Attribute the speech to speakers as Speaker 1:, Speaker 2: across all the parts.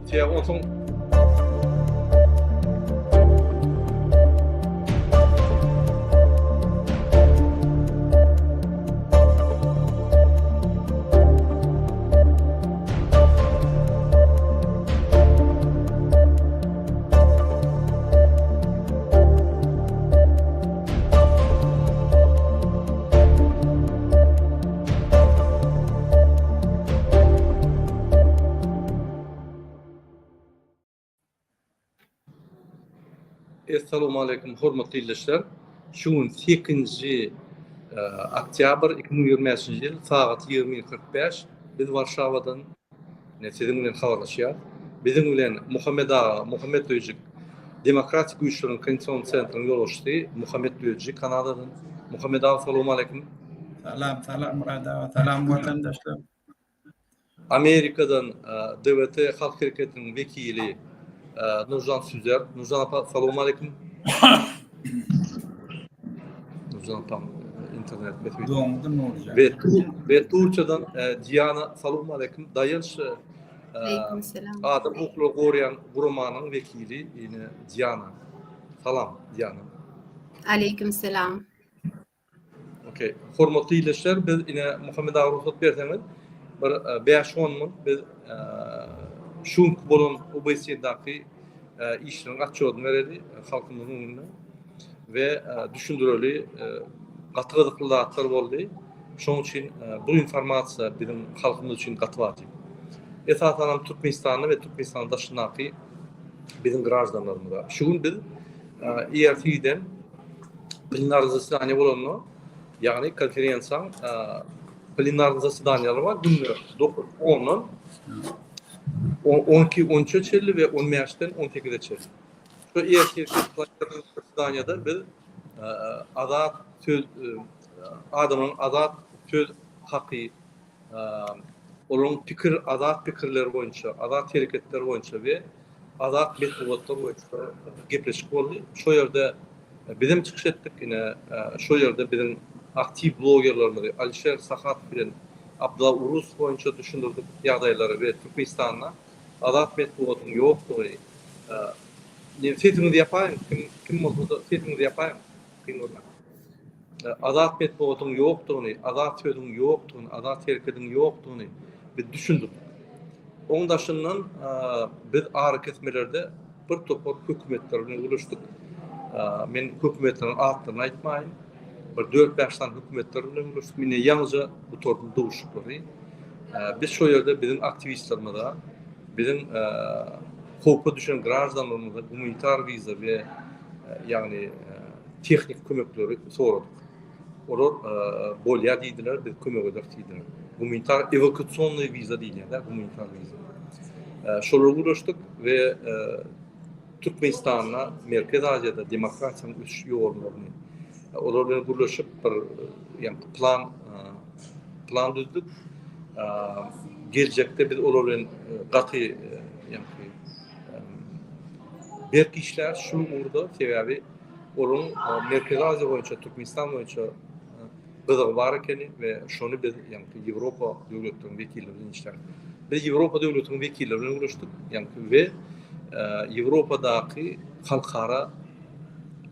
Speaker 1: Onsoň Assalamu alaykum hormatly dinleyijiler. Şuň 8-nji oktyabr 2025-nji ýyl saat 20:45 biz Warşawadan sizin bilen habarlaşýar. Bizim bilen Muhammed Ağa, Muhammed Öýjik Demokratik Güýçleriň Konstitusiýon Sentrynyň ýolbaşçysy Muhammed Öýjik Kanadadan. Muhammed Ağa, assalamu alaykum.
Speaker 2: Salam Murad ağa, salam vatandaşlar.
Speaker 1: Amerikadan DWT Halk Hereketiniň wekili Nurjan Süzer. Nurjan apa, assalamu alaykum. Nurjan apam internet mesajı.
Speaker 2: Doğumdan ne olacak?
Speaker 1: Ve Turçadan Diana, assalamu alaykum. Dayanç
Speaker 3: Aleykümselam.
Speaker 1: Adam hukuklu goruyan gurumanyň wekili ýene Diana. Salam Diana.
Speaker 3: Aleykümselam.
Speaker 1: Okey. Hormatly dinleyijiler, biz ine Muhammed Ağa ruhsat berseňiz bir 5-10 min biz şuň bolan OBS'daky işlerini açýardy beredi halkymyzyň öňünde we düşündireli gaty zatlar boldy. Şoň üçin bu informasiýa bizim halkymyz üçin gaty wajyp. Esasen Türkmenistanyň we Türkmenistan daşyndaky bizim grażdanlarymyza. Şuň biz ERT-den plenar zasedaniýa bolany, ýagny konferensiýaň plenar zasedaniýalary bar. Günde 10-dan 12-13 çelli we 15-den 18-e çelli. Şu ERT zasedaniýada biz azat söz adamyň azat söz haky olan azat pikirleri boýunça, azat hereketleri boýunça we azat metodlar boýunça gepleşik boldy. Şo ýerde bizim çykyş etdik ine, şo ýerde bizim aktiv blogerlerimiz Alişer Sahat bilen Abdullah Urus boýunça düşündirdik ýagdaýlary we Türkmenistanda azat metodynyň ýokdugy. Setimizi ýapaýyn, kim bolsa setimizi ýapaýyn. Azat metodynyň ýokdugyny, azat sözüň ýokdugyny, azat hereketiň ýokdugyny biz düşündik. Oňdaşyndan biz ary kesmelerde bir topar hökümetler bilen görüşdik. Men hökümetleriň atlaryny aýtmaýyn. Bir 4-5 tane hökümetler bilen görüşdik. Mine ýalňyja bu torpy dowuşuklary. Biz şo ýerde bizim aktivistlerimize, bizim hukukka düşen grażdanlarymyza humanitar viza we ýagny tehnik kömekleri soradyk. Olar bolýar diýdiler, biz kömek eder diýdiler. Humanitar evakuasyonly viza diýilýär, humanitar viza. Şolara görüşdik we Türkmenistana, Merkez Aziýada demokratiýanyň üç ýollaryny olar bilen görüşip bir plan düzdük. Gelecekde biz olar bilen gaty belki işler şu urda sebebi onun Merkez Aziýa boýunça, Türkmenistan boýunça gyzygy bar ekeni we şonu biz Ýewropa döwletleriň wekilleri bilen işler. Biz Ýewropa döwletleriň wekilleri bilen görüşdik. We Ýewropadaky halkara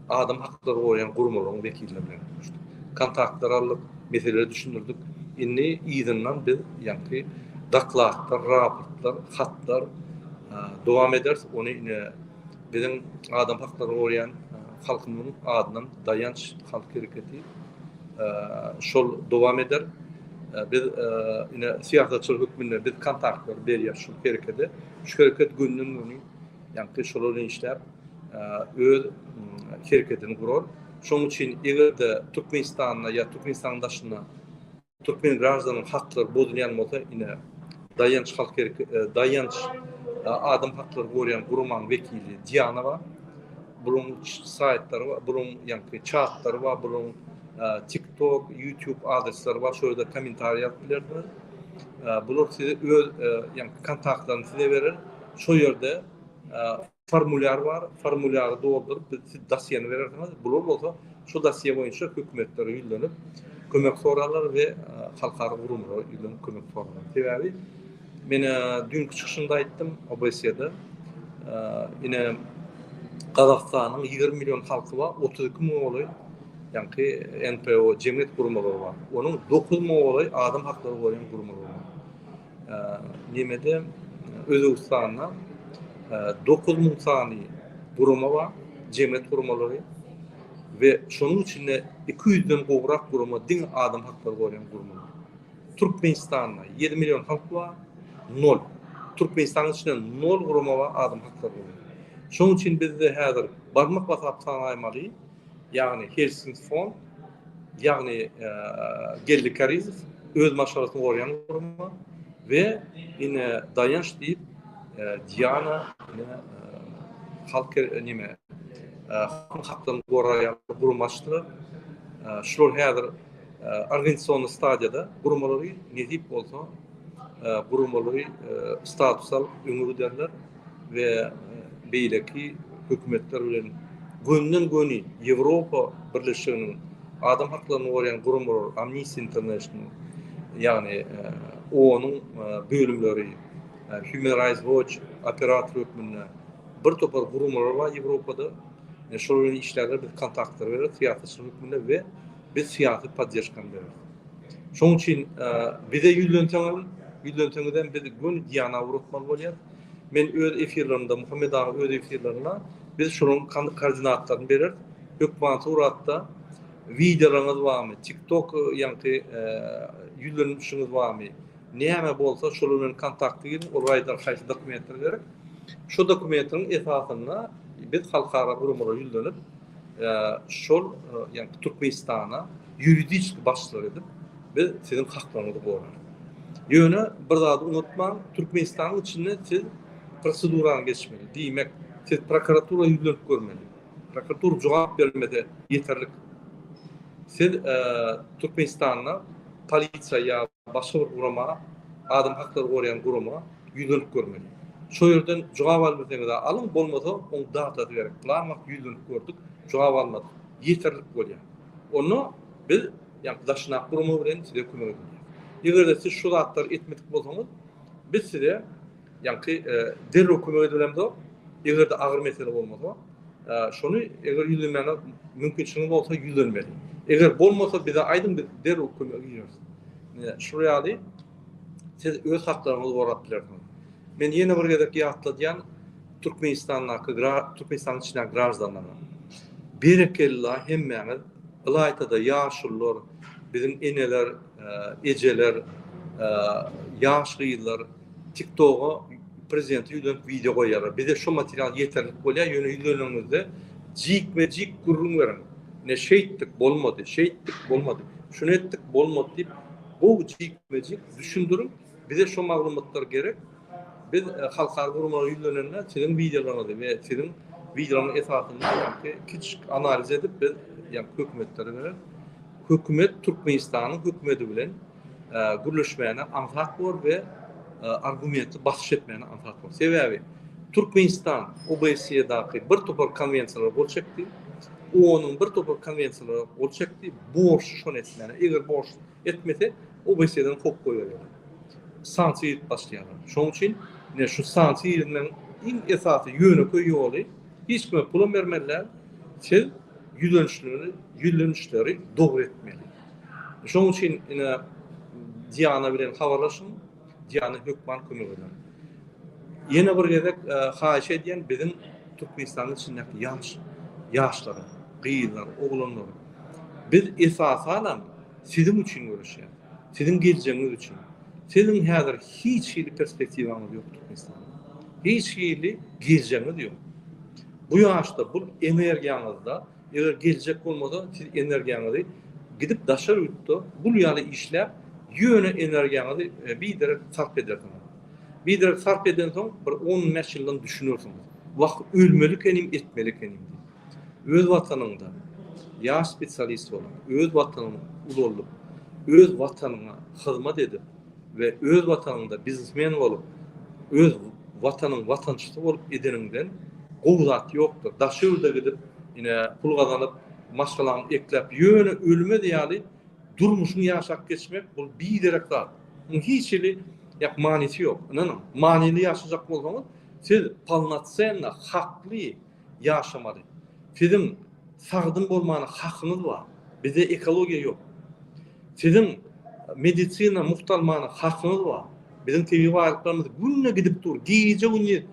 Speaker 1: adam hakkları goýan gurumlaryň wekilleri bilen görüşdik. Kontaktlar alyp, meseleleri düşündirdik. Inni ýygynyň biz daklatlar, raportlar, hatlar dowam ederiz. Onu ine bizim adam hakkları goýan halkymyň adynyň Dayanç Halk Hereketi şol dowam eder. Biz ine siýasatçylyk hükmünde biz kontaktlar berýär şu herekete. Şu hereket gündüň şol bilen işler öz hereketini gurar. Şoň üçin egerde Türkmenistanda ýa Türkmenistan daşyna Türkmen grażdanyň haklary bozulýan bolsa ine Dayanç Halk Hereketi, Dayanç adam hakkları goýan gurumanyň wekili Diana bar. Bunun saytları var, bunun chatları var, bunun TikTok, YouTube adresleri var. Şöyle komentar yapabilirsiniz. Bunlar size öz kontaktlarını size verir. Şu yerde formulyar var. Formulyarı doldurup siz dosyeni verirsiniz. Bunlar olsa şu dosye boyunca hökümetlere ýüzlenip kömek sorarlar ve halkara gurumlara ýüzlenip kömek sorarlar. Sebebi Men dünkü çıkışında aytdym OBS'de. Ine Qazaqstanyň 20 milyon halky bar, 32 mogoly ýa-ni NPO jemgyýet gurumlary bar. Onuň 9 mogoly adam haklary goýan gurumlar bar. Nemede Özbekistanda 9000 sany guruma bar, jemgyýet gurumlary we şonuň içinde 200-den gowrak guruma din adam haklary goýan gurumlar. Türkmenistanda 7 milyon halk bar, 0. Türkmenistanyň içinde 0 guruma bar adam haklary goýan. Şonuň üçin bizde häzir barmak basap sanaýmaly, ýagny Helsingfors, ýagny Gelli Karizov öz maşgalatyny gorýan guruma we ine dayanç diýip Diana halk nime haklaryny gorýan guruma açdy. Şular häzir organizasiýony stadiýada gurumalary nedip bolsa gurumalary statusal öňürü derler we beýleki hökümetler bilen gönden göni Ýewropa Birleşiginiň adam haklaryny gorýan gurumlar, Amnesty International, ýagny ONUň bölümleri, Human Rights Watch, operator hökümine bir topar gurumlar bar Ýewropada. Şolaryň işlerinde biz kontaktlar berer, syýasatçylyk hökümine we biz syýasy podдержканы berer. Şonuň üçin bize ýüzlenteňden biz gün diýana urutmaly bolýar. Men öz efirlerimde, Muhammed ağa öz efirlerine biz şunun koordinatlarını berer. Hökümet uratda videolarınız barmy, TikTok ýa-ni ýüzlenişiňiz barmy? Näme bolsa şolaryň kontakty girin, olaýlar haýsy dokumentler berip, şu dokumentleriň esasyna biz halkara gurumlara ýüzlenip, şol ýa-ni Türkmenistana ýuridik başçylar edip biz sizin haklaryňyzy goýar. Ýöne bir zady unutmaň, Türkmenistanyň içinde siz prosedurany geçmeli. Diýmek, siz prokuratura ýüzlenip görmeli. Prokuratura jogap bermede ýeterlik. Siz Türkmenistanyň polisiýa başga bir guruma, adam haklary gorýan guruma ýüzlenip görmeli. Şo ýerden jogap almasaňyz da alyň, bolmasa oň data berip, "Plamak ýüzlenip gördük, jogap almadyk." Ýeterlik bolýar. Onu biz ýa-ni daşnak gurumy bilen size kömek edýär. Egerde siz şu zatlar etmedik bolsaňyz, biz size ýa-ni derrek kömek edilemdi. Egerde agyr mesele bolmasa, şonu eger ýüzlenmäne mümkinçiligi bolsa ýüzlenmeli. Eger bolmasa bize aýdym biz derrek kömek edýäris. Şurýaly siz öz haklaryňyzy gorap bilersiňiz. Men ýene bir gezek ýatladýan Türkmenistanyň içindäki grażdanlara. Berekella hemmäňiz ýaýtada ýaşullar, bizim eneler, ejeler, ýaşlylar TikTok'a prezident ýüzlenip video goýarlar. Bize şu material ýeterlik bolýar, ýöne ýüzlenýänizde jik gurrun berin. Ne şeýtlik bolmady, şunu etdik bolmady diýip bu jik düşündirin. Bize şu maglumatlar gerek. Biz halkara gurumlara ýüzlenende sizin videolaryňyzy we sizin videolaryň esasyny kiçik analiz edip biz ýa-ni hökümetlere berer. Hökümet Türkmenistanyň hökümeti bilen gürleşmäne ansat bor we argumenti basyş etmäne ansat bor. Sebäbi Türkmenistan OBS'daky bir topar konwensiýalar bolşakdy. Onuň bir topar konwensiýalar bolşakdy. Borç şonu etmäne. Eger borç etmese OBS'den hok goýarlar. Sanksiýa başlaýarlar. Şonuň üçin şu sanksiýadan iň esasy ýöneki ýoly hiç kime pul bermeliler. Siz ýüzlenişleri dogry etmeli. Şonuň üçin Diana bilen habarlaşyň, Diana hökman kömek eder. Ýene bir gezek haýyş edýän bizim Türkmenistanyň içindäki ýaşlar, gyýlar, oglanlar. Biz esasanan sizin üçin görüşýär. Sizin geleceğiniz üçin. Sizin häzir hiç ýyly perspektiwaňyz ýok Türkmenistanda. Hiç ýyly geleceğiniz ýok. Bu ýaşda bu energiýaňyzda eger geljek bolmasa siz energiýaňyzy gidip daşar ýurtda bu ýaly işler ýöne energiýaňyzy bir derek sarf edersiňiz. Bir derek sarf eden soň bir 10 ýyldan düşünürsiňiz. Wagt ölmeli kenim, etmeli kenim. Öz watanyňda ýaş spesialist bolup, öz watanyny ulullyp, öz watanyna hyzmat edip we öz watanyňda biznesmen bolup, öz watanyň watançysy bolup edeniňden gowzat ýokdur. Daşyrda gidip ine pul gazanyp, maşgalany eklep ýöne ölme diýýäli durmuşyny ýaşap geçmek bu bir derek zat. Hiç ýyly Yak manisi yok. Anladın mı? Manili yaşayacak bolsaňyz, siz palnatsenle hakly yaşamaly. Sizin sagdym bolmany hakyňyz bar. Bize ekologiya yok. Sizin medisina muhtalmany hakyňyz bar. Bizim tebi varlıklarımız günne gidip dur. Gece günne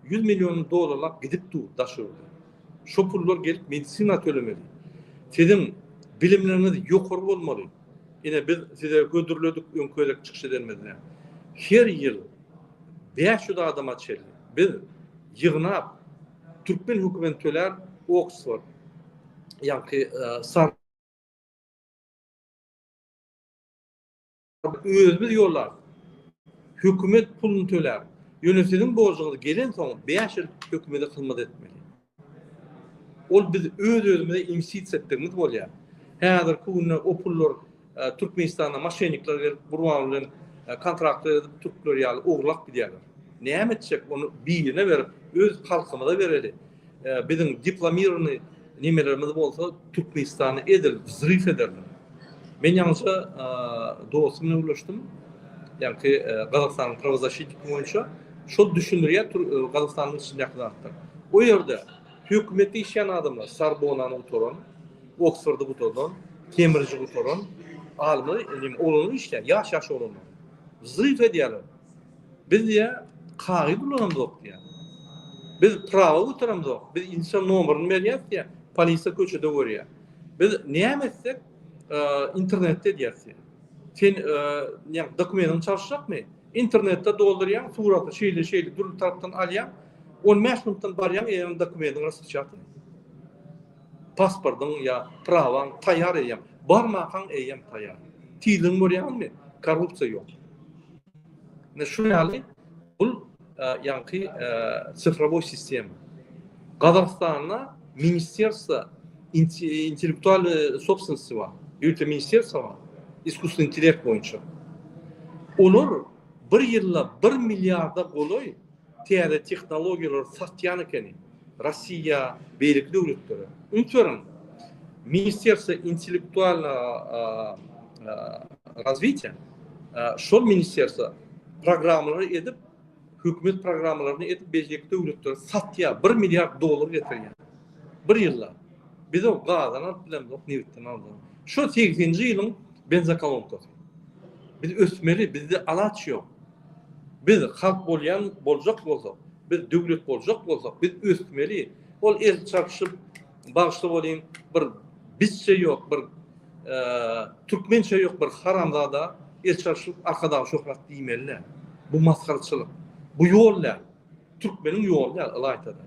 Speaker 1: 100 milyon dolarlap gidip dur daşırdı. Şu pullar gelip medisina tölemeli. Sizin bilimleriniz yukarı olmalı. Yine biz size götürüldük önkölek çıkış edilmediler. Her yıl 500 adama çeldi. Biz yığınap Türkmen hükümetler Oxford yani sar özümüz yollar. Hükümet pulunu töler. Yönetimin borcunu gelen soň 5 yıl hükümete hizmet etmeli. Ol biz özümüze imsit etdirimiz bolýar. Häzir kunna o pullar Türkmenistana maşenikler gelip burwan bilen kontraktlar edip Türkler ýaly oglak gidýärler. Näme etjek onu birine berip öz halkymyza bereli. Bizim diplomirny nimelerimiz bolsa Türkmenistany edil, zryf ederler. Men ýalňyşa dostum bilen ulaşdym. Yani Gazakstan'ın pravozashitik boýunça şol düşünürýär Gazakstanyň içinde ýakynatdyr. O ýerde hökümeti işleyen adamlar Sorbonna'ny oturan, Oxford'u oturan, Cambridge'i oturan almy olany işleýär, ýaş olany. Zryf edýärler. Biz ýa qagy bulanamyk diýär. Biz prawa oturamyk. Biz insan nomerini berýär diýär. Polisiýa köçede görýär. Biz näme etsek internetde diýersin. Sen yani dokumentini çalışacak mı? İnternette dolduryan, suratı şeyli dur taraftan alyan, 15 minuttan baryan eğer dokumentini rastlaşatın. Pasportun ya pravan tayar eyyem. Barmakan eyyem tayar. Tilin boryan mı? Korrupsiya yok. Ne şu yani bu yani sıfırboy sistem. Kazakistan'da ministerstva intellektual собственности var. Yürütme ministerstva var. İskuslu intelekt boyunca. Olur bir yılla 1 milyarda goloy tiyade teknologiyalar satyan ekeni. Rossiya beylik devletleri. Unutmayın. Ministerstvo intellektual развития şol ministerstvo programmaları edip hükümet programmalarını edip beylik devletleri satya 1 milyar dolar getirýär. Bir yılla. Biz o gazdan bilen yok newitten aldı. Şu 8-nji ýylyň benzakolonka. Biz ösmeli, bizde alaç yok. Biz halk boljak bolsak, biz döwlet boljak bolsak, biz ösmeli. Ol el çarşyp bagşly bolayım, bir bizçe yok, bir türkmençe yok, bir haramzada el çarşyp arkada şöhret diýmeli. Bu maskarçylyk. Bu ýollar türkmeniň ýolu Allah aýtady.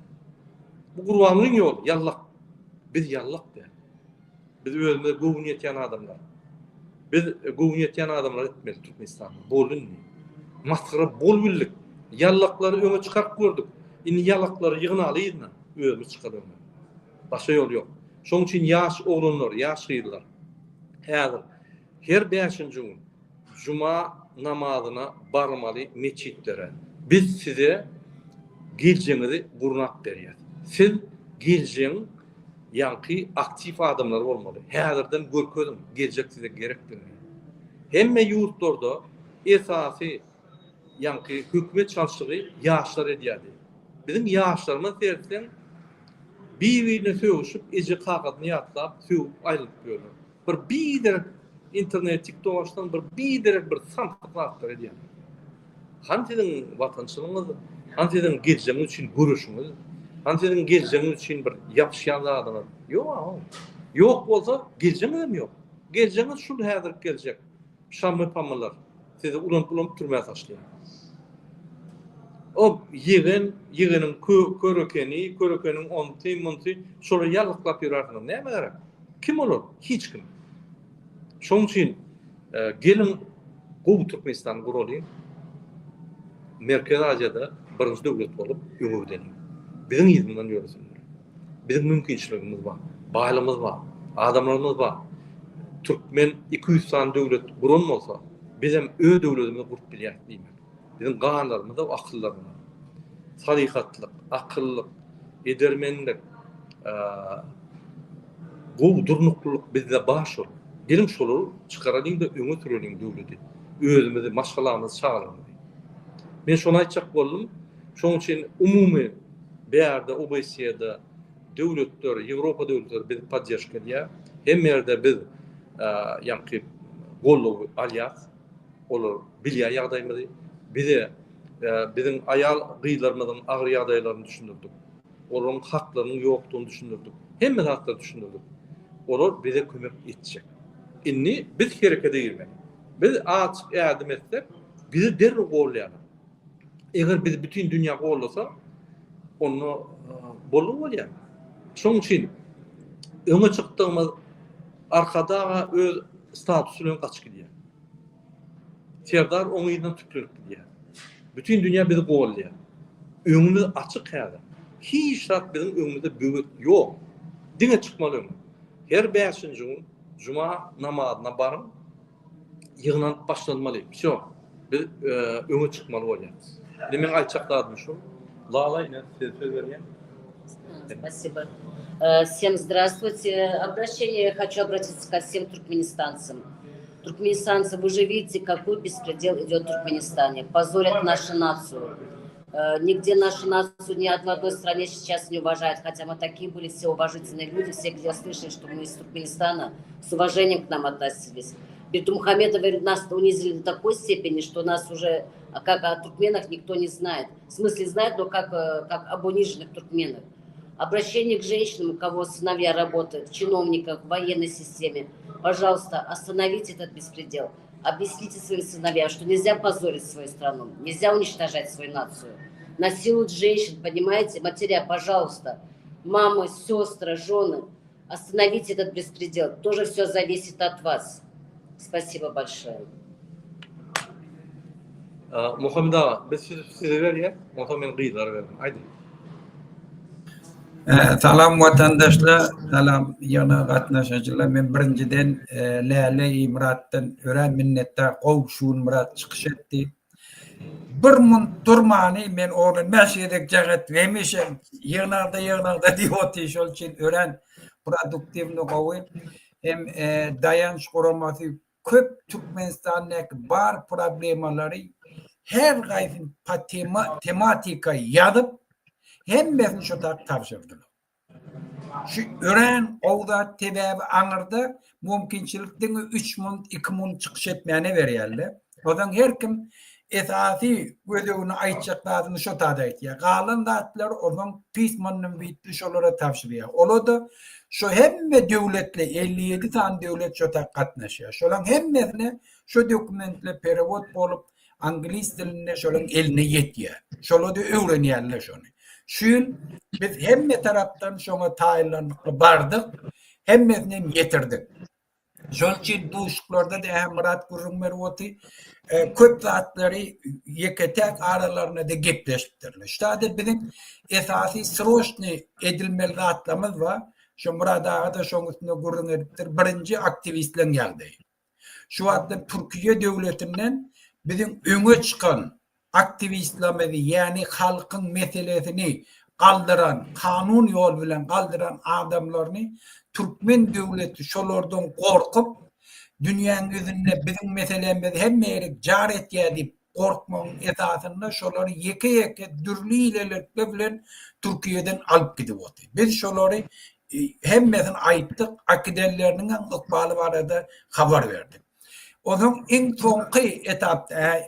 Speaker 1: Bu gurbanyň ýolu, yallak. Biz yallak der. Biz özümizde gowun ýetýän adamlar. Biz gowun ýetýän adamlar etmeli Türkmenistanda. Bolun. Maskara bol bildik. Yallaklary öňe çykaryp gördük. Indi yallaklary ýygnalydyna özümüz çykardyk. Başga ýol ýok. Şoň üçin ýaş oglanlar, ýaş gyýylar. Häzir her 5-nji gün juma namazyna barmaly meçitlere. Biz size geljeňizi gurnap berýär. Siz geljeň yankı aktif adamlar olmalı. Häzirden görkezim, gelecek size gerekdir. Hemme ýurtlarda esasy yankı hükümet çalışygy ýaşlar edýärdi. Bizim ýaşlarymyz dersen bir-birine söwüşip, eje kagadyny ýatlap, söwüp aýrylyp ýörler. Bir internet TikTok'tan bir sampatlar edýär. Hansyň watançylygyňyz, hansyň geljeňiz üçin görüşüňiz, hansyň geljeňiz üçin bir ýapşýan adamlar. Ýok. Ýok bolsa geljeňiz hem ýok. Geljeňiz şul häzir geljek. Şamy pamylar. Sizi ulan türmäge taşlaýar. O ýygynyň körekeni onty şola ýalyklap ýörärdiň. Näme gerek? Kim olur? Hiç kim. Şoň üçin gelin gowy Türkmenistan guraly. Merkez Aziýada birinji döwlet bolup ýöňüden. Bizim ýyzyndan ýörüsünler. Bizim mümkinçiligimiz bar. Baýlymyz bar. Adamlarymyz bar. Türkmen 200 san döwlet guran bolsa, biz hem öz döwletimizi gurup bilýär diýmek. Bizim gaňlarymyz da akyllarymyz. Sadiqatlyk, akyllyk, edermenlik, gowy durnuklyk bizde baş ol. Gelin şolary çykaralyň da öňe türeliň döwleti. özümüzi maşgalamyzy çağırmaly. Men şonu aýtjak boldum. Şoň üçin umumy beýerde OBSE-de döwletler, Ýewropa döwletleri bizi podдержка edýär. Hem ýerde biz ýa-ni gollaw alýar. Olar bilýär ýagdaýymyzy. Bize bizim ayal gyýlarymyzyň agyr ýagdaýlaryny düşündirdik. Olaryň haklarynyň ýokdugyny düşündirdik. Hemme haklary düşündirdik. Olar bize kömek etjek. Inni biz herekete girmeli. Biz açyk ýardım etsek, bizi derri gollaýar. Eger biz bütün dünýä gollasa, onu bolup bolýar. Şoň üçin öňe çykdygymyz arkadaga öz statusyny gaçyk edýär. Serdar oňy ýerden tüplenip gidýär. Bütün dünýä bizi gollýar. Öňümüz açyk häzir. Hiç şart bizim öňümizde böwek ýok. Diňe çykmaly. Her 5-nji gün juma namazyna baryp ýygnanyp başlanmaly. Şo. Biz öňe çykmaly bolýar. Demek aýtjaklarym şu. Lala ine söz berýän.
Speaker 4: Спасибо. Всем здравствуйте. Обращение хочу обратиться ко всем туркменистанцам. Туркменистанцы, вы же видите, какой беспредел идет в Туркменистане. Позорят нашу нацию. Нигде нашу нацию ни в одной стране сейчас не уважают. Хотя мы такие были все уважительные люди. Все, где слышали, что мы из Туркменистана, с уважением к нам относились. Бектурмухамедов нас унизили до такой степени, что нас уже, как о туркменах, никто не знает. В смысле знает, но как об униженных туркменах. Обращение к женщинам, у кого сыновья работают, чиновниках, в военной системе. Пожалуйста, остановите этот беспредел. Объясните своим сыновьям, что нельзя позорить свою страну, нельзя уничтожать свою нацию. Насилуют женщин, понимаете? Матеря, пожалуйста, мамы, сестры, жены, остановите этот беспредел. Тоже все зависит от вас. Спасибо большое.
Speaker 1: Muhammed ağa, biz size berýär, ondan men gyýlar berdim. Aýdy.
Speaker 2: Salam vatandaşlar, salam yana gatnaşajylar. Men birinciden Lale İmrat'tan ören minnettar gowşuun Murat çykyş etdi. Bir mun durmany men oğlan mäşedek jagat wemişem ýygnarda diýotdy şol üçin ören produktivni gowy hem dayanç guramasy köp Türkmenistan'daki bar problemleri her gaýsy tematika ýazyp hemmesini şoda tapşyrdylar. Şu ören owda tebebi aňyrda mümkinçilikden 3 mun 2 mun çykyş etmäne berýärler. Odan her kim esasy gözüni aýtjaklarını şoda aýtýar. Galan zatlar onuň pismanyny bitdi şolara tapşyrýar. Olar da şu hemme döwletler 57 tane döwlet şoda gatnaşýar. Şolaň hemmesine şu dokumentler perewod bolup Anglis diline şolaň eline ýetýär. Şolada öwrenýärler şonu. Şun biz hemme tarapdan şoňa taýinlanyp bardyk, hemmesini ýetirdik. Şol üçin duşuklarda da Murat Gurrunmerwati köp zatlary ýeketek aralaryna da gepleşipdirler. Şurada bizim esasy sroşny edilmeli zatlarymız var. Şu Murat ağa da şoň üstüne gurrun edipdir. Birinji aktivistler geldi. Şu wagtda Türkiýe döwletinden bizim öňe çykan aktivistlerimizi yani halkın meselesini kaldıran, kanun yol bilen kaldıran adamlarını Türkmen devleti şolardan korkup dünyanın yüzünde bizim meselemizi hem meyrek caret edip korkmanın esasında şoları yeke dürlü ilerletme bilen Türkiye'den alıp gidip oldu. Biz şoları hemmesini ayttık, akidellerinin ıkbalı barada haber verdik. Onun en sonki etapta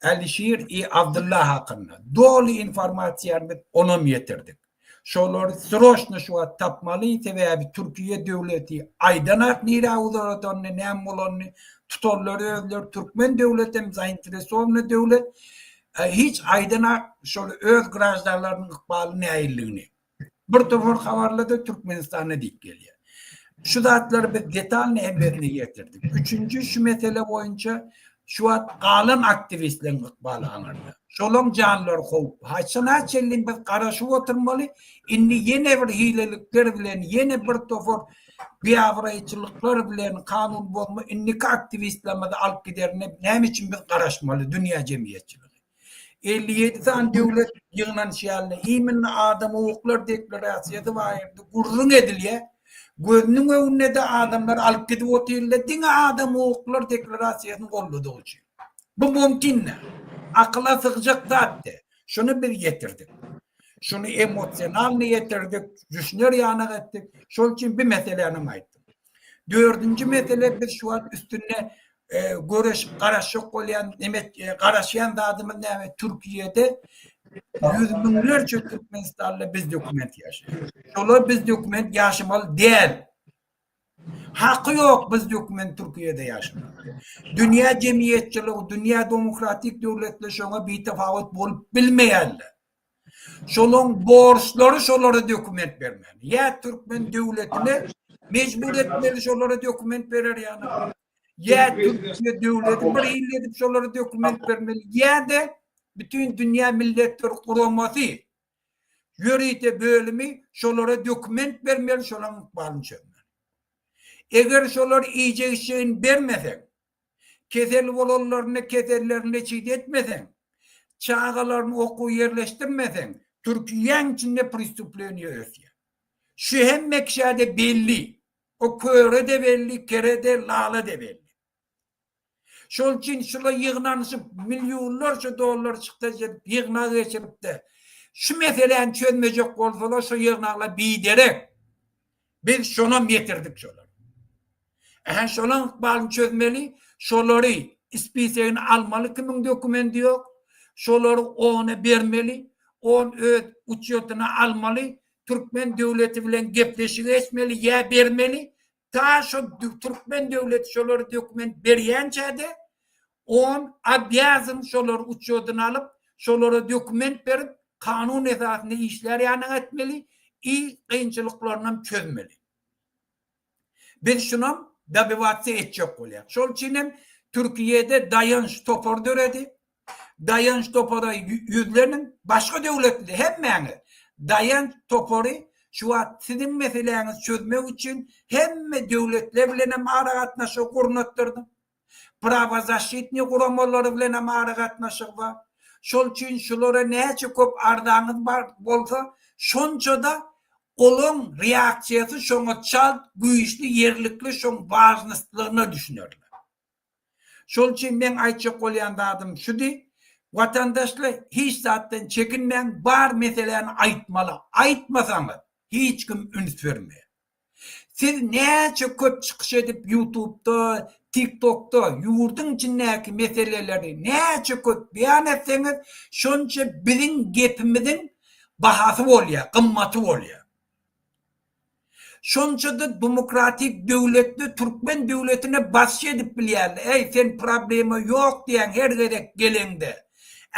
Speaker 2: Alişir Abdullah hakkında doğru informasyonu onu yetirdik. Şoları sroşna şu an tapmalı sebebi Türkiye devleti aydanak nira uzaratonu nem olanı tutarları özler Türkmen devletim zainteresi olan devlet hiç aydanak şöyle öz grajdarlarının ıkbalını ayırlığını bir tufur haberlerde Türkmenistan'a dik geliyor. Şu zatları bir detalını emretini getirdik. Üçüncü şu mesele boyunca şu an kalan aktivistlerin ıkbalı anırdı. Şolum canlar kovup. Haçana çellin biz karışıp oturmalı. İnni yine bir hilelikler bilen, yine bir tofur biavrayçılıklar bilen kanun bulma, inniki aktivistlemede alıp giderine nem için biz karışmalı dünya cemiyetçiliği. 57 tane devlet yığınan şeylerle imin adam hukuklar deklarasyonu vardı. Gurrun ediliye. Gözünün önüne de adamlar alıp gidip oturdular. Dine adam hukuklar deklarasyonu kolladı olacak. Bu mümkün. Akla sığacak zaten. Şunu biz getirdik. Şunu emosyonalni getirdik. Düşünür yana ettik. Şol için bir meseleni aytdım. Dördüncü mesele biz şu an üstüne karışık olan, karışıyan dadımız ne? Türkiye'de yüz binlerce Türkmenistanlı biz dokument yaşıyor. Şolar biz dokument yaşamalı değil. Hakkı yok biz dokument Türkiye'de yaşamalı. Dünya cemiyetçiliği, dünya demokratik devletleri şuna bir tefavut bulup bilmeyenler. Şolun borçları şolara dokument vermeli. Ya Türkmen devletine mecbur etmeli şolara dokument verir yani. Ya Türkiye devleti bir il edip şolara dokument vermeli. Ya da bütün dünya milletleri kuruması yürüyte bölümü şolara dokument vermeli, şoların bağını çözmeli. Eğer şolar iyice şeyin vermesen, kesel olanlarını kesellerini çiğd etmesen, çağalarını oku yerleştirmesen, Türkiye'nin içinde pristüpleniyor ötüyor. Şu hem mekşade belli, o köre de belli, kere de lale de belli. Şol için şula yığınanışıp milyonlarca dolar çıktı, yığına geçirip de, şu meseleyi çözmeyecek olsalar, şu yığınakla biderek, biz şuna getirdik şoları. Şolan bağını çözmeli, şoları ispiyseğini almalı, kimin dokumenti yok, şoları ona vermeli, on uçuyotunu almalı, Türkmen devleti bilen gepleşik etmeli, ya vermeli, ta şu Türkmen devleti şoları dokument veriyençede, on abyazın şoları uçuyotunu alıp, şoları dokument verip, kanun esasında işler yanına etmeli, iyi kıyınçılıklarından çözmeli. Biz şunun da bir vatsi edecek oluyor. Şol için Türkiye'de dayanış topor döredi. Dayanış topora yüzlerinin başka devletleri hemen dayanış toporu şu an sizin meselenizi çözmek için hem devletler bile marakatnaşı kurnattırdım. Prava zaşitni kuramaları bile marakatnaşı var. Şol için şulara ne çıkıp ardağınız var olsa şonca da onun reaksiyası şuna çal güçlü yerlikli şun bağımlılığına düşünürler. Şol için ben aytacak olan adım şu değil. Vatandaşlar hiç zaten çekinmeyen bar meselelerini aytmalı. Aytmasanız hiç kim ünit vermiyor. Siz ne çok çıkış edip YouTube'da, TikTok'ta yurdun içindeki meseleleri ne çok beyan etseniz şunca bizim gepimizin bahası oluyor, kıymeti oluyor. Şunca da demokratik devletli Türkmen devletine başı edip biliyorlar. Ey sen problemi yok diyen her gerek gelende.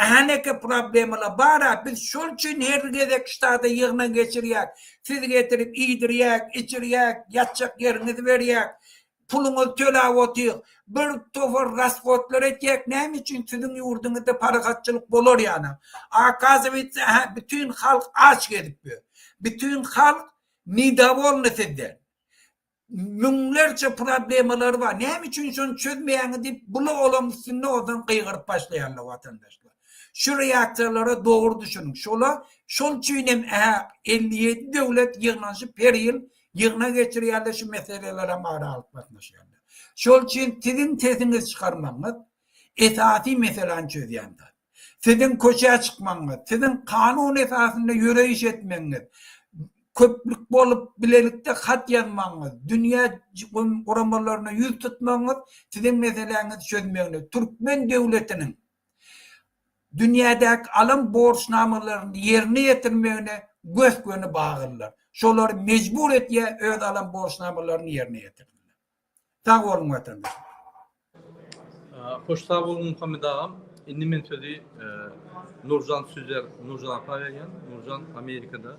Speaker 2: Ahaneke problemla bara biz şol için her gerek ştada yığına geçiriyek. Siz getirip iyidiriyek, içiriyek, yatacak yerinizi veriyek. Pulunu tölavotuyuk. Bir tofar rasfotlar etiyek. Neyim için sizin yurdunuzda parakatçılık olur yani. Akazı bütün halk aç gidip. Bütün halk nidavol neseden. Münlerce problemler var. Neyim için şunu çözmeyen deyip bunu olan üstünde odan kıygırıp başlayanlar vatandaşlar. Şu reaktörlere doğru düşünün. Şol çiğnem 57 devlet yığınlaşıp her yıl yığına geçiriyorlar şu meselelere mağara alıp bakmışlarlar. Şol için sizin sesiniz çıkarmanız esasi meselenin çözüyenler. Sizin koşuya çıkmanız, sizin kanun esasında yürüyüş etmeniz, köplük bolup bilelikte hat yazmanız, dünya kuramalarına yüz tutmanız, sizin meselenizi çözmeniz. Türkmen devletinin dünyadaki alım borçnamalarını yerine getirmeyene göz gönü bağırlar. Şoları mecbur etiye öz alım borçnamalarını yerine getirdiler. Sağ olun vatandaş.
Speaker 1: Hoş sağ olun Muhammed ağam. Indi men sözü Nurcan Süzer, Nurcan Apa vergen. Nurcan Amerika'da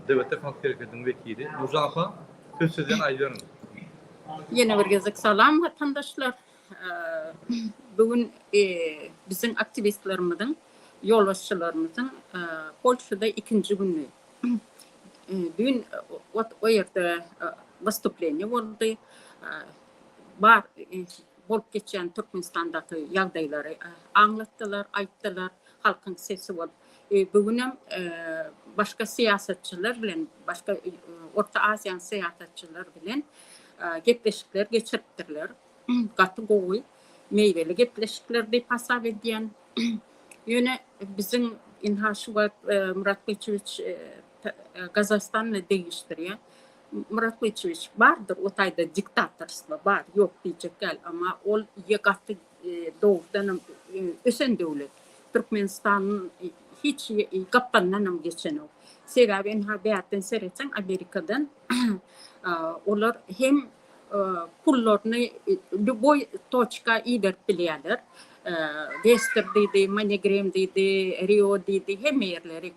Speaker 1: devlet halk hareketinin vekili. Nurcan Apa söz sözden ayrılın.
Speaker 5: Yine bir gezek salam vatandaşlar. Bugün bizim aktivistlerimizin, yoldaşlarımızın Polşa'da ikinci günü. Dün o yerde vastuplenye oldu. Bar bolup geçen Türkmenistan'daki yağdayları anlattılar, ayttılar, halkın sesi oldu. Bugün başka siyasetçiler bilen, başka Orta Asya siyasetçiler bilen gepleşikler geçirttirler. Katı goy. meyveli gepleşikleri pasap ediyen. Yöne bizim inha şu Murat Kılıçeviç Kazakistan'la değiştiriyor. Murat Kılıçeviç vardır o tayda diktatorство var yok diyecek gel ama ol yegatı doğudan ösen devlet Türkmenistan'ın hiç kaptandan geçen o. Sebebi inha beyatten seyretsen Amerika'dan onlar hem pullarını любой точка ider biliyorlar. Вестер dedi, Manigrem dedi, Rio dedi, hem yerleri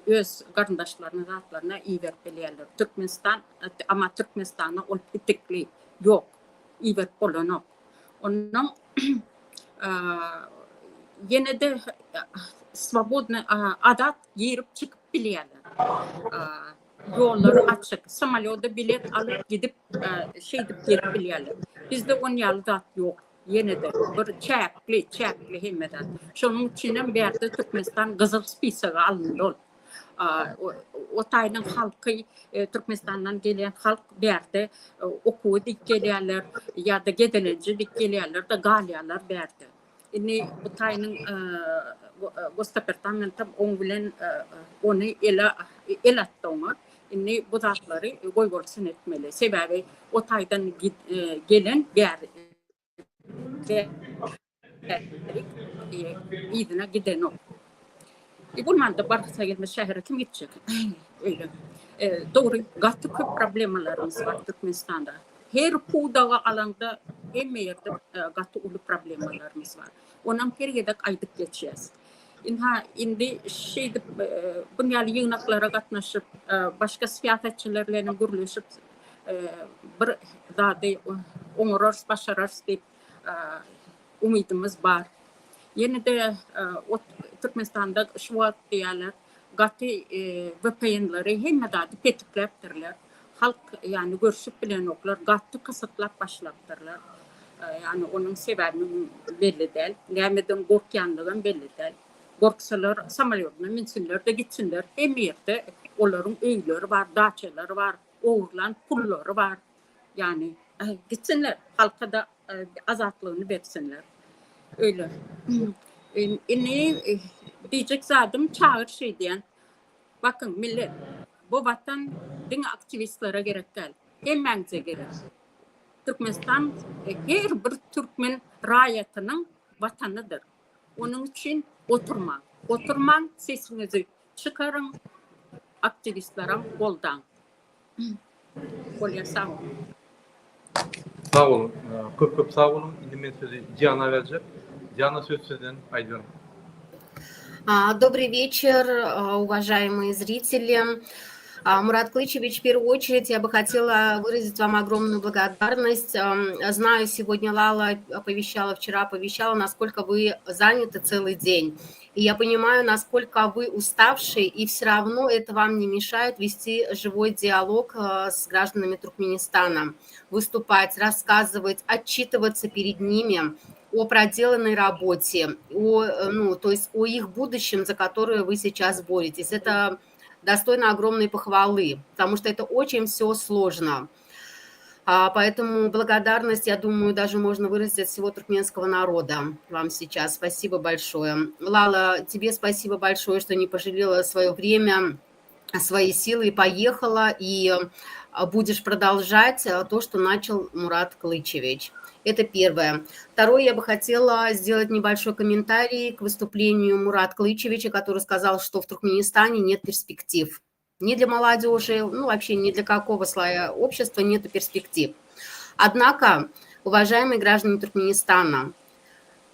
Speaker 5: öz kardeşlerine, zatlarına iyi verpeliyorlar. Türkmenistan, ama Türkmenistan'a ol pitikli yok, iyi verpolunu. Onun yine de свободно adat girip çıkıp biliyorlar. Yolları açık, samalyoda bilet alıp gidip gelip biliyorlar. Bizde on yılda yok. Yine de bir çekli hemmeden. Şunun içinden bir yerde Türkmenistan Kızıl Spisaga alındı. O tayının halkı, Türkmenistan'dan gelen halk bir yerde okudu dik geliyorlar ya da gedeneci dik geliyorlar da galiyalar bir yerde. Yani bu tayının Gostapertan'ın on bilen onu el attığımı yani bu zatları koybolsun etmeli. Sebebi o taydan gelen bir yerde İdine giden o. Bundan da barksa gelmez şehre kim gidecek? Öyle. Doğru, gatı köp problemlerimiz var Türkmenistan'da. Her pudağı alanda hem yerde gatı ulu problemlerimiz var. Onun her yedek aydık geçeceğiz. Indi bunyalı yığınaklara katlaşıp, başka siyasetçilerle görüşüp, bir daha da onururuz, başarırız deyip umudumuz var. Yine de o Türkmenistan'da şu an diyorlar, gatı VPN'ları hem de tetiklerdirler. Halk yani görüşüp bilen oklar, gatı kısıtlap başlattırlar. Yani onun sebebini belli değil. Neyden korkyanlığın belli değil. Korksalar samalyoruna minsinler de gitsinler. Hem yerde onların öyleri var, daçaları var, uğurlan pulları var. Yani gitsinler, halka da azatlığını versinler. Öyle. Ne diyecek zaten çağır diyen. Bakın millet, bu vatan din aktivistlere gerek değil. Hemense gerek. Türkmenistan her bir Türkmen raiyetinin vatanıdır. Onun için oturman sesinizi çıkarın, aktivistlere koldan. Kolya sağ olun.
Speaker 1: Sağ olun. Köp sağ olun. Şimdi ben sözü Diana vereceğim. Diana söz sizden. Aydın.
Speaker 3: Добрый вечер, уважаемые зрители. Мурат Кылычевич, в первую очередь я бы хотела выразить вам огромную благодарность. Знаю, сегодня Лала вчера оповещала, насколько вы заняты целый день. И я понимаю, насколько вы уставшие, и все равно это вам не мешает вести живой диалог с гражданами Туркменистана, выступать, рассказывать, отчитываться перед ними о проделанной работе, то есть о их будущем, за которое вы сейчас боретесь. Это достойно огромной похвалы, потому что это очень все сложно. Поэтому благодарность, я думаю, даже можно выразить от всего туркменского народа вам сейчас. Спасибо большое. Лала, тебе спасибо большое, что не пожалела свое время, свои силы и поехала, и будешь продолжать то, что начал Мурат Кылычевич. Это первое. Второе, я бы хотела сделать небольшой комментарий к выступлению Мурата Кылычевича, который сказал, что в Туркменистане нет перспектив. Ни для молодежи, вообще ни для какого слоя общества нет перспектив. Однако, уважаемые граждане Туркменистана,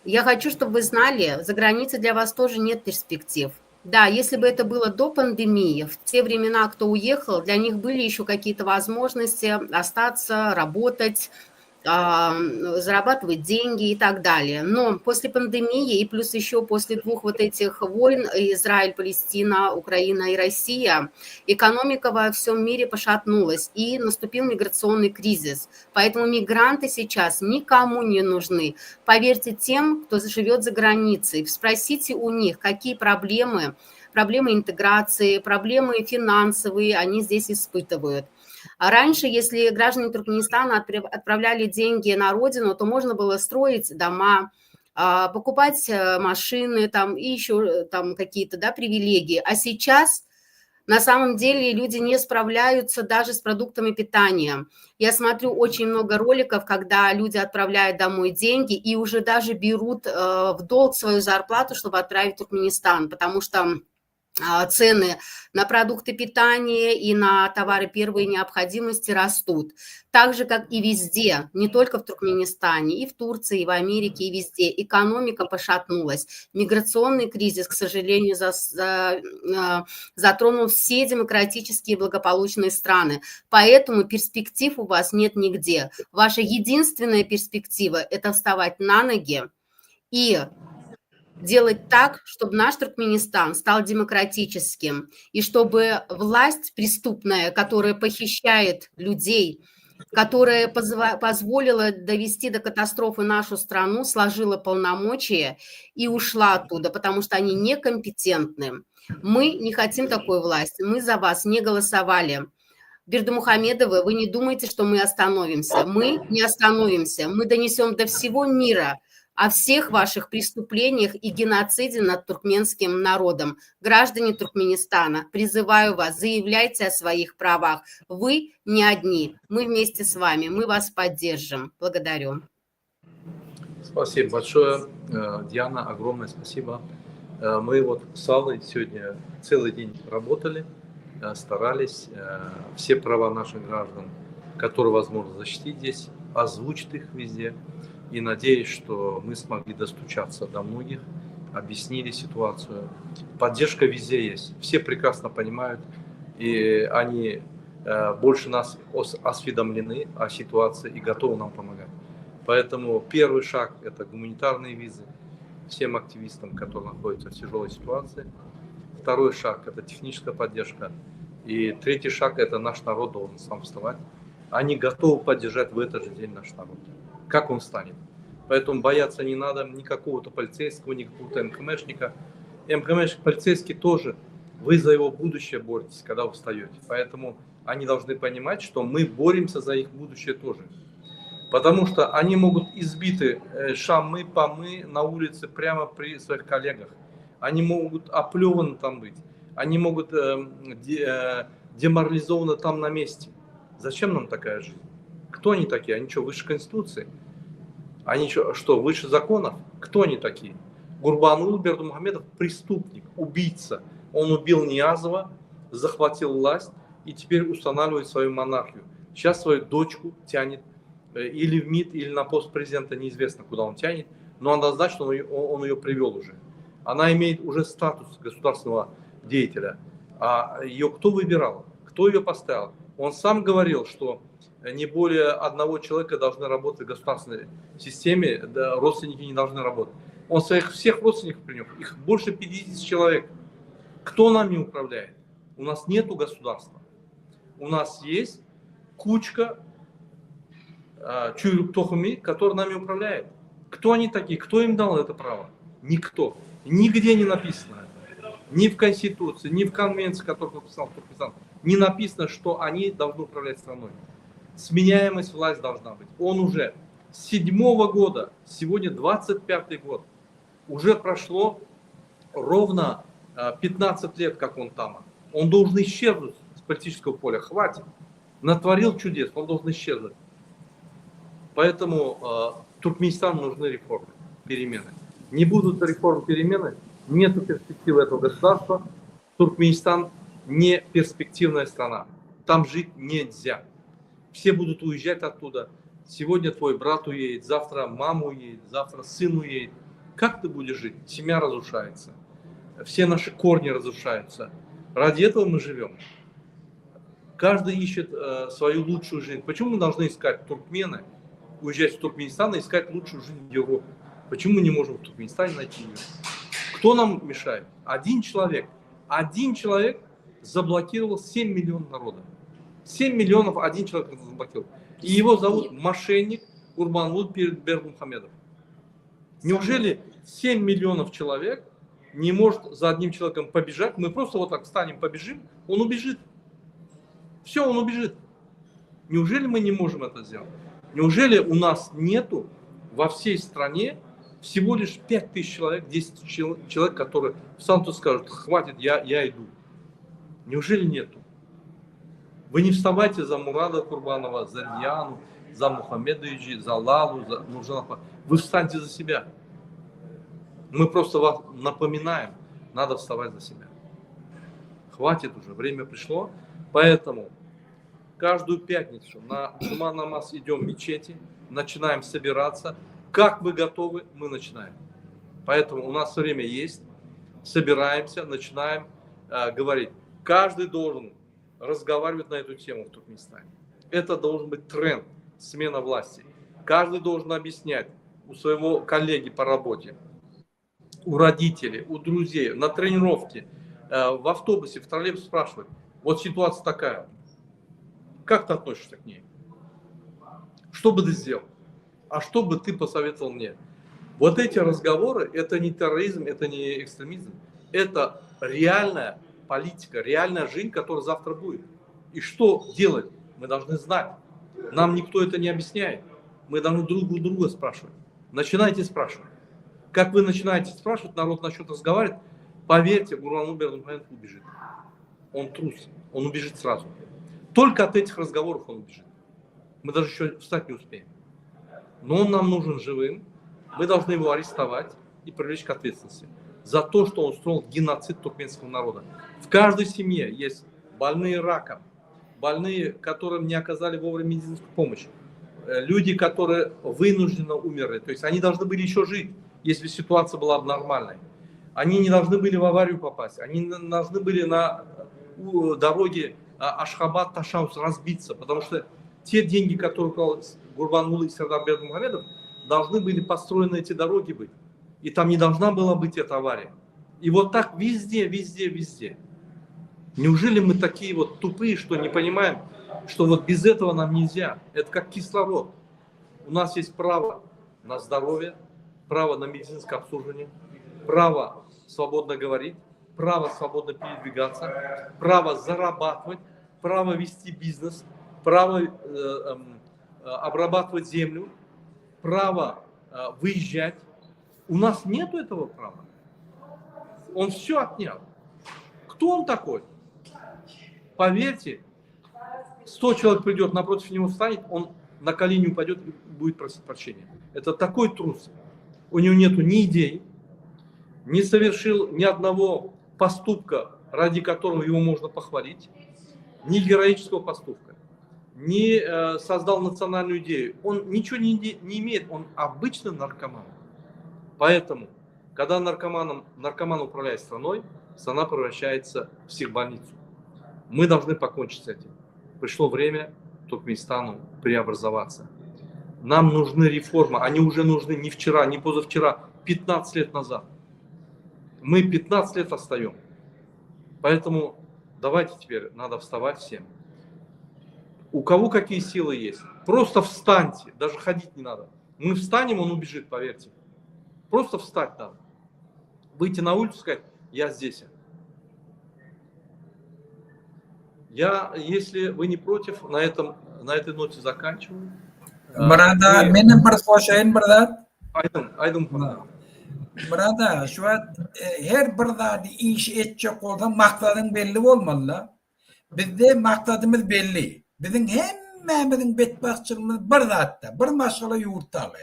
Speaker 3: я хочу, чтобы вы знали, за границей для вас тоже нет перспектив. Да, если бы это было до пандемии, в те времена, кто уехал, для них были еще какие-то возможности остаться, работать, зарабатывать деньги и так далее. Но после пандемии и плюс еще после двух вот этих войн, Израиль, Палестина, Украина и Россия, экономика во всем мире пошатнулась и наступил миграционный кризис. Поэтому мигранты сейчас никому не нужны. Поверьте тем, кто живет за границей, спросите у них, какие проблемы интеграции, проблемы финансовые они здесь испытывают. А раньше, если граждане Туркменистана отправляли деньги на родину, то можно было строить дома, покупать машины там, и еще там какие-то, да, привилегии. А сейчас на самом деле люди не справляются даже с продуктами питания. Я смотрю очень много роликов, когда люди отправляют домой деньги и уже даже берут в долг свою зарплату, чтобы отправить в Туркменистан, потому что цены на продукты питания и на товары первой необходимости растут. Так же, как и везде, не только в Туркменистане, и в Турции, и в Америке, и везде. Экономика пошатнулась. Миграционный кризис, к сожалению, затронул все демократические благополучные страны. Поэтому перспектив у вас нет нигде. Ваша единственная перспектива – это вставать на ноги и делать так, чтобы наш Туркменистан стал демократическим, и чтобы власть преступная, которая похищает людей, которая позволила довести до катастрофы нашу страну, сложила полномочия и ушла оттуда, потому что они некомпетентны. Мы не хотим такой власти, мы за вас не голосовали. Бердымухамедовы, вы не думайте, что мы остановимся. Мы не остановимся, мы донесем до всего мира о всех ваших преступлениях и геноциде над туркменским народом. Граждане Туркменистана, призываю вас, заявляйте о своих правах. Вы не одни, мы вместе с вами, мы вас поддержим. Благодарю.
Speaker 1: Спасибо большое, Диана, огромное спасибо. Мы вот с Аллой сегодня целый день работали, старались все права наших граждан, которые возможно защитить здесь, озвучить их везде. И надеюсь, что мы смогли достучаться до многих, объяснили ситуацию. Поддержка везде есть. Все прекрасно понимают, и они больше нас осведомлены о ситуации и готовы нам помогать. Поэтому первый шаг – это гуманитарные визы всем активистам, которые находятся в тяжелой ситуации. Второй шаг – это техническая поддержка. И третий шаг – это наш народ должен сам вставать. Они готовы поддержать в этот же день наш народ. Как он станет. Поэтому бояться не надо ни какого-то полицейского, ни какого-то МКМшника. МКМшник, полицейский тоже, вы за его будущее боретесь, когда вы встаете. Поэтому они должны понимать, что мы боремся за их будущее тоже. Потому что они могут избиты шамы-памы на улице прямо при своих коллегах. Они могут оплеваны там быть. Они могут деморализованы там на месте. Зачем нам такая жизнь? Кто они такие? Они что, выше Конституции? Они что, выше законов? Кто они такие? Гурбанул Бердымухамедов преступник, убийца. Он убил Ниязова, захватил власть и теперь устанавливает свою монархию. Сейчас свою дочку тянет или в МИД, или на пост президента, неизвестно, куда он тянет, но однозначно он ее привел уже. Она имеет уже статус государственного деятеля. А ее кто выбирал? Кто ее поставил? Он сам говорил, что не более одного человека должны работать в государственной системе, да, родственники не должны работать. Он своих всех родственников принес, их больше 50 человек. Кто нами управляет? У нас нету государства. У нас есть кучка чуйрук тохуми, который нами управляет. Кто они такие? Кто им дал это право? Никто. Нигде не написано. Ни в Конституции, ни в конвенции, которую подписал Туркменистан, не написано, что они должны управлять страной. Сменяемость власти должна быть. Он уже с 7-го года, сегодня 25-й год, уже прошло ровно 15 лет, как он там. Он должен исчезнуть с политического поля. Хватит. Натворил чудес, он должен исчезнуть. Поэтому Туркменистану нужны реформы, перемены. Не будут реформы, перемены, нет перспективы этого государства. Туркменистан не перспективная страна. Там жить нельзя. Все будут уезжать оттуда. Сегодня твой брат уедет, завтра мама уедет, завтра сын уедет. Как ты будешь жить? Семья разрушается. Все наши корни разрушаются. Ради этого мы живем. Каждый ищет свою лучшую жизнь. Почему мы должны искать туркмены, уезжать в Туркменистан и искать лучшую жизнь в Европе? Почему мы не можем в Туркменистане найти ее? Кто нам мешает? Один человек заблокировал 7 миллионов народа. 7 миллионов один человек заблокировал. И его зовут мошенник Гурбанул Бердымухамедов. Неужели 7 миллионов человек не может за одним человеком побежать? Мы просто вот так встанем, побежим, он убежит. Все, он убежит. Неужели мы не можем это сделать? Неужели у нас нету во всей стране всего лишь 5000 человек, 10 человек, которые встанут и скажут, хватит, я иду. Неужели нету? Вы не вставайте за Мурада Курбанова, за Ильяну, за Мухаммедовича, за Лалу, за Нуржана. Вы встаньте за себя. Мы просто вас напоминаем, надо вставать за себя. Хватит уже, время пришло. Поэтому каждую пятницу на Джума намаз идем в мечети, начинаем собираться. Как вы готовы, мы начинаем. Поэтому у нас время есть, собираемся, начинаем говорить. Каждый должен разговаривать на эту тему в Туркменистане. Это должен быть тренд, смена власти. Каждый должен объяснять у своего коллеги по работе, у родителей, у друзей, на тренировке, в автобусе, в троллейбусе спрашивать. Вот ситуация такая. Как ты относишься к ней? Что бы ты сделал? А что бы ты посоветовал мне? Вот эти разговоры, это не терроризм, это не экстремизм. Это реальная политика, реальная жизнь, которая завтра будет. И что делать? Мы должны знать. Нам никто это не объясняет. Мы должны друг у друга спрашивать. Начинайте спрашивать. Как вы начинаете спрашивать, народ начнет разговаривать, поверьте, Гурбанғали Бердымухамедов убежит. Он трус, он убежит сразу. Только от этих разговоров он убежит. Мы даже еще встать не успеем. Но он нам нужен живым. Мы должны его арестовать и привлечь к ответственности за то, что он устроил геноцид туркменского народа. В каждой семье есть больные раком, больные, которым не оказали вовремя медицинскую помощь, люди, которые вынужденно умерли. То есть они должны были еще жить, если ситуация была бы нормальной. Они не должны были в аварию попасть, они должны были на дороге Ашхабад-Ташаус разбиться, потому что те деньги, которые украл Гурбанғали и Сердар Бердымухамедов, должны были построены эти дороги быть. И там не должна была быть эта авария. И вот так везде, везде, везде. Неужели мы такие вот тупые, что не понимаем, что вот без этого нам нельзя? Это как кислород. У нас есть право на здоровье, право на медицинское обслуживание, право свободно говорить, право свободно передвигаться, право зарабатывать, право вести бизнес, право обрабатывать землю, право выезжать. У нас нет этого права. Он все отнял. Кто он такой? Поверьте, 100 человек придет, напротив него встанет, он на колени упадет и будет просить прощения. Это такой трус. У него нету ни идей, не совершил ни одного поступка, ради которого его можно похвалить, ни героического поступка, не создал национальную идею. Он ничего не имеет, он обычный наркоман. Поэтому, когда наркоман управляет страной, страна превращается в психбольницу. Мы должны покончить с этим. Пришло время Туркменистану преобразоваться. Нам нужны реформы. Они уже нужны не вчера, не позавчера, 15 лет назад. Мы 15 лет отстаем. Поэтому давайте теперь, надо вставать всем. У кого какие силы есть? Просто встаньте, даже ходить не надо. Мы встанем, он убежит, поверьте. Просто встать надо. Выйти на улицу и сказать, я здесь. Я, если вы не против, на этой ноте заканчиваю.
Speaker 2: Burada benim bir soşayın burada.
Speaker 1: Aydın.
Speaker 2: Burada şu an her burada iş edecek olsan maksadın belli olmalı. Bizde maksadımız belli. Bizim hemmemizin betbaxçılığımız bir zatta, bir maşgala yurttalı.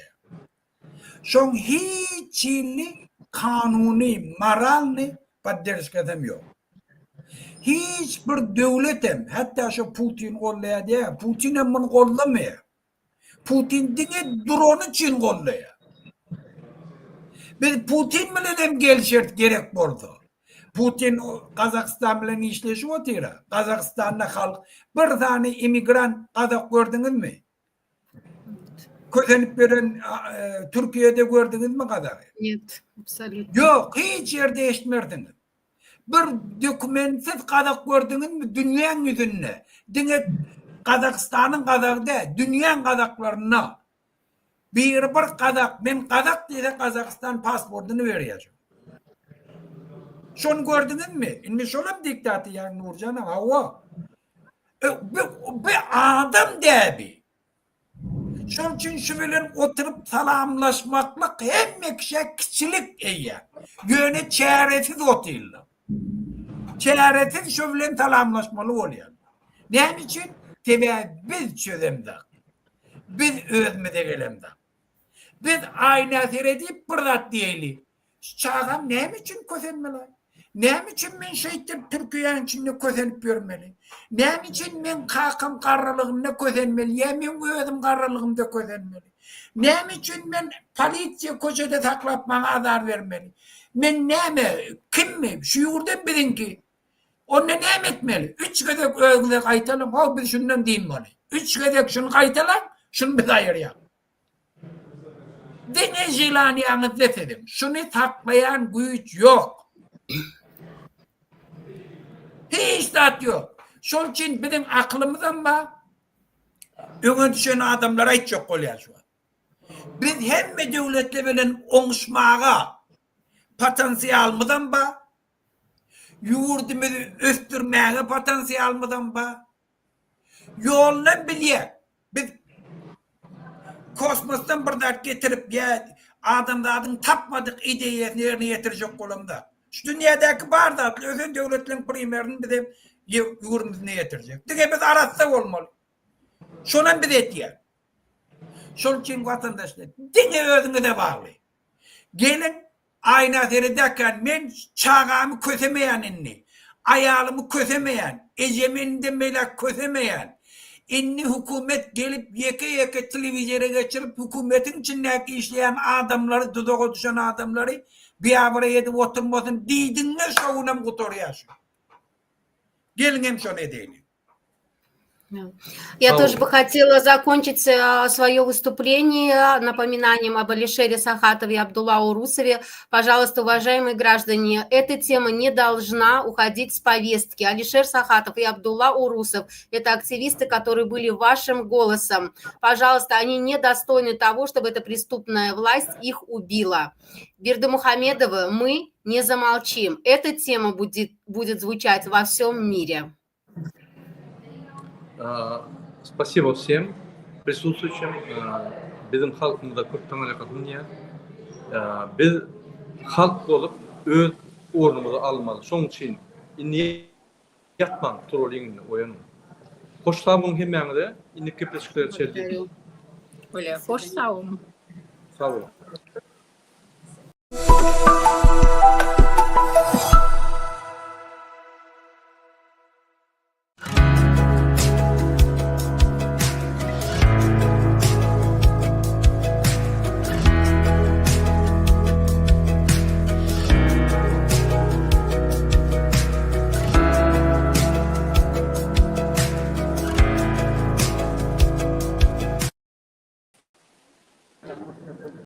Speaker 2: Şon hiç kanuni, moralni поддержкадам yok. Hiçbir devletim, hatta şu Putin kollayadı, Putin hemen kollamıyor. Putin dine drone için kollaya. Biz Putin bilen gelişirt gerek oldu. Putin Kazakistan bilen işleşi otira. Kazakistan'da halk bir tane imigran Kazak gördünüz mü? Közenip veren Türkiye'de gördünüz mü Kazak'ı?
Speaker 3: Нет, абсолютно.
Speaker 2: Yok, hiç yerde eşitmerdiniz. Bir dokumentsiz Kazak gördünüz mü dünyanın yüzünde? Dine Kazakistan'ın Kazak'ı da dünyanın Kazaklarına bir Kazak, ben Kazak diye Kazakistan pasportunu vereceğim. Şunu gördünüz mü? İnmiş olam diktatı yani Nurcan'a hava. Bir adam debi. Şol için şu bilen oturup salamlaşmaklık hem kiçilik eýär. Göne çäresiz otylar. Çäresiz şu bilen salamlaşmaly bolýar. Näme için? Tebe biz çözemde. Biz özümüze gelemde. Biz ayna seyredip bırdat diýeli. Çağam näme için kösenmeli? Näme için men şeýtip Türkiýanyň içinde kösenip görmeli? Näme için men kakam garralygymda kösenmeli? Ýa men özüm garralygymda kösenmeli? Näme için men polisiýa köşede taklap maňa azar bermeli? Men näme, kimmi? Şu ýurdan bilinki. Onda näme etmeli? 3 gedek özüňe gaýtalam, ha biz şundan diýmeli. 3 gedek şunu gaýtalam, şunu biz aýyrýar. Dene jilaniýanyz desedim. Şunu saklayan güýç yok. Hiç zat yok. Şol için bizim aklımızdan ba öňe düşen adamlara hiç yok bolýar şu an. Biz hemme döwletle bilen oňuşmaga potansiýalmyzdan ba ýurdumuzy östürmäge potansiýalmyzdan ba ýoluna bilýär. Biz kosmosdan bir dert getirip ya adamların tapmadık ideýasini ýerine ýetirjek bolamda. Şu dünyadaki bar zatly özün döwletleriň primerini bize ýurdumuzyna ýetirjek. Dige biz aratsa bolmaly. Şonan biz etýär. Şol için watandaşlar dine özüňize bagly. Gelin ayna seyrederken men çağamı kösemeýänini, ayalımı kösemeýän, ejeminde melek kösemeýän, inni hukumet gelip yeke televizyona geçirip hukumetin içindeki işleyen adamları, dudağa düşen adamları bir abara yedip oturmasın diýdiňler şowunam gutorýar. Gelin hem şonu edeýin.
Speaker 3: Я тоже бы хотела закончить свое выступление напоминанием об Алишере Сахатове и Абдулла Урусове. Пожалуйста, уважаемые граждане, эта тема не должна уходить с повестки. Алишер Сахатов и Абдулла Урусов – это активисты, которые были вашим голосом. Пожалуйста, они недостойны того, чтобы эта преступная власть их убила. Бердымухамедова, мы не замолчим. Эта тема будет звучать во всем мире.
Speaker 1: Спасибо всем присутствующим. Bizim halkımızda köp taňarak dünýä. Biz halk bolup öz ornumuzy almaly. Şoň üçin inni ýatman trolliňini oýanyň. Hoş sabun hemmäňde inni kepleşikler çeldi.
Speaker 5: Öyle hoş sağ olun.
Speaker 1: Sağ olun.